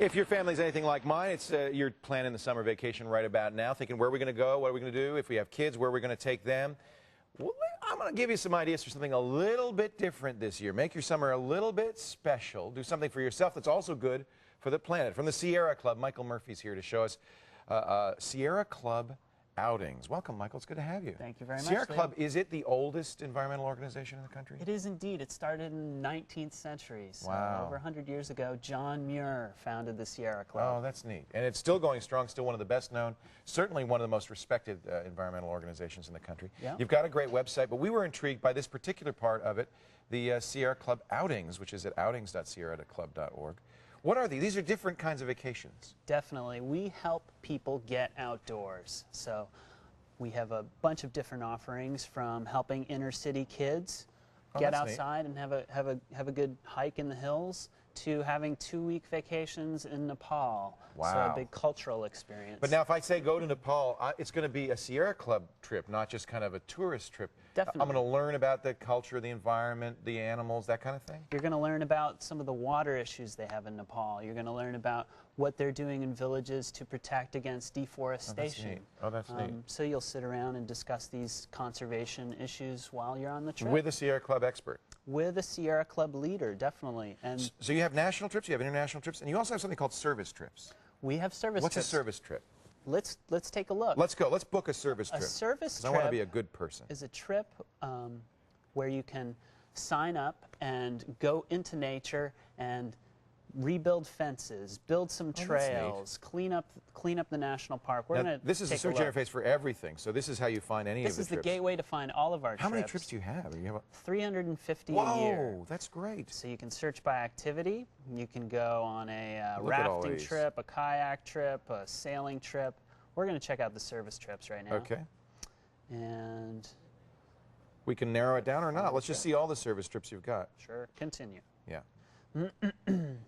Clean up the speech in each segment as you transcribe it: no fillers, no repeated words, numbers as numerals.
If your family's anything like mine, it's you're planning the summer vacation right about now, thinking where are we going to go, what are we going to do, if we have kids, where are we going to take them. Well, I'm going to give you some ideas for something a little bit different this year. Make your summer a little bit special. Do something for yourself that's also good for the planet. From the Sierra Club, Michael Murphy's here to show us Sierra Club outings. Welcome, Michael. It's good to have you. Thank you very much. Sierra Club, is it the oldest environmental organization in the country? It is indeed. It started in the 19th century. So wow. Over 100 years ago, John Muir founded the Sierra Club. Oh, that's neat. And it's still going strong, still one of the best known, certainly one of the most respected environmental organizations in the country. Yeah. You've got a great website, but we were intrigued by this particular part of it, the Sierra Club outings, which is at outings.sierraclub.org. What are these? These are different kinds of vacations. Definitely. We help people get outdoors. So we have a bunch of different offerings, from helping inner city kids get outside and have a good hike in the hills, to having 2-week vacations in Nepal. Wow. So a big cultural experience. But now if I say go to Nepal, it's going to be a Sierra Club trip, not just kind of a tourist trip. Definitely. I'm going to learn about the culture, the environment, the animals, that kind of thing? You're going to learn about some of the water issues they have in Nepal. You're going to learn about what they're doing in villages to protect against deforestation. Oh, that's neat. So you'll sit around and discuss these conservation issues while you're on the trip. With a Sierra Club expert? With a Sierra Club leader, definitely. And so you have national trips, you have international trips, and you also have something called service trips. We have service trips. What's a service trip? Let's take a look. Let's go. Let's book a service trip. A service trip, I want to be a good person, is a trip where you can sign up and go into nature and rebuild fences, build some trails, clean up the national park. We're going to This is a search interface for everything, so this is how you find any of the trips. This is the gateway to find all of our trips. How many trips do you have? 350 a year. Whoa, that's great. So you can search by activity. You can go on a rafting trip, a kayak trip, a sailing trip. We're going to check out the service trips right now. Okay. And we can narrow it down or not. Let's just see all the service trips you've got. Sure. Continue. Yeah.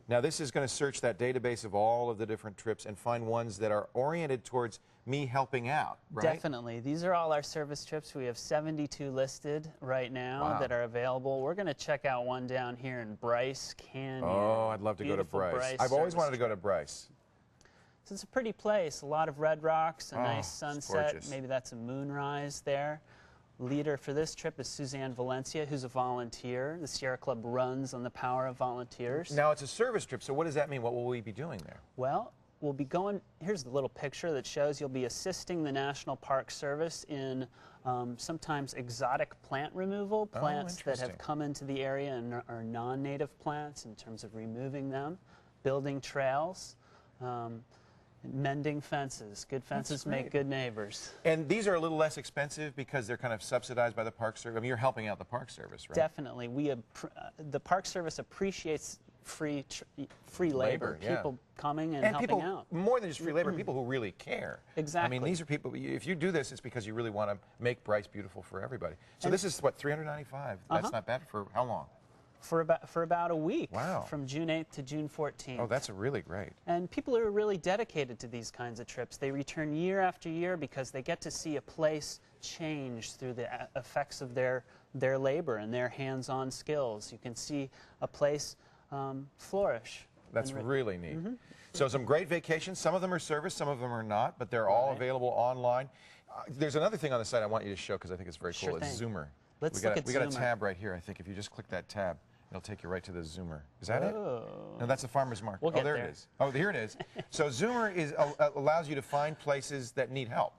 Now this is going to search that database of all of the different trips and find ones that are oriented towards me helping out, right? Definitely. These are all our service trips. We have 72 listed right now that are available. We're going to check out one down here in Bryce Canyon. Oh, I'd love to go to Bryce. I've always wanted to go to Bryce. So it's a pretty place. A lot of red rocks, a nice sunset. Maybe that's a moonrise there. Leader for this trip is Suzanne Valencia, who's a volunteer. The Sierra Club runs on the power of volunteers. Now, it's a service trip, so what does that mean? What will we be doing there? Well, we'll be going, here's the little picture that shows you'll be assisting the National Park Service in sometimes exotic plant removal, plants that have come into the area and are non-native plants, in terms of removing them, building trails, mending fences. Good fences make good neighbors. And these are a little less expensive because they're kind of subsidized by the Park Service. I mean, you're helping out the Park Service, right? Definitely. The Park Service appreciates free labor. People coming and helping out. More than just free labor, people who really care. Exactly. I mean, these are people, if you do this, it's because you really want to make Bryce beautiful for everybody. So this is, what, $395? That's not bad. For how long? For about a week. Wow. From June 8th to June 14th. Oh, that's really great. And people are really dedicated to these kinds of trips. They return year after year because they get to see a place change through the effects of their labor and their hands-on skills. You can see a place flourish. That's really neat. So some great vacations. Some of them are service, some of them are not, but they're all available online. There's another thing on the site I want you to show because I think it's very cool. It's Zoomer. Let's look at Zoomer. We got a tab right here. I think if you just click that tab, it'll take you right to the Zoomer. Is that it? No, that's the farmer's market. We'll get there it is. Oh, here it is. So Zoomer allows you to find places that need help.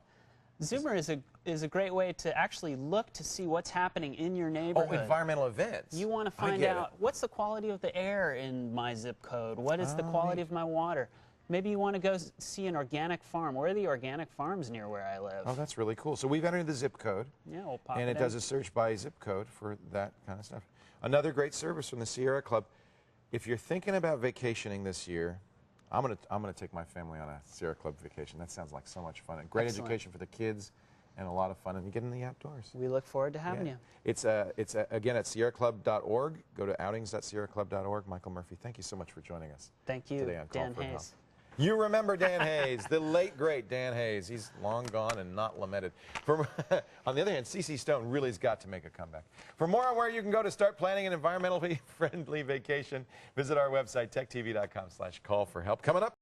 Zoomer is a great way to actually look to see what's happening in your neighborhood. Oh, environmental events. You want to find out what's the quality of the air in my zip code? What is the quality of my water? Maybe you want to go see an organic farm. Where are the organic farms near where I live? Oh, that's really cool. So we've entered the zip code. Yeah, we'll pop and it does a search by zip code for that kind of stuff. Another great service from the Sierra Club. If you're thinking about vacationing this year, I'm gonna take my family on a Sierra Club vacation. That sounds like so much fun. A great education for the kids and a lot of fun, and you get in the outdoors. We look forward to having you. It's again at sierraclub.org. Go to outings.sierraclub.org. Michael Murphy, thank you so much for joining us. Thank you, today on Call Dan for Hayes. Help. You remember Dan Hayes, the late, great Dan Hayes. He's long gone and not lamented. On the other hand, C.C. Stone really has got to make a comeback. For more on where you can go to start planning an environmentally friendly vacation, visit our website, techtv.com/call for help. Coming up.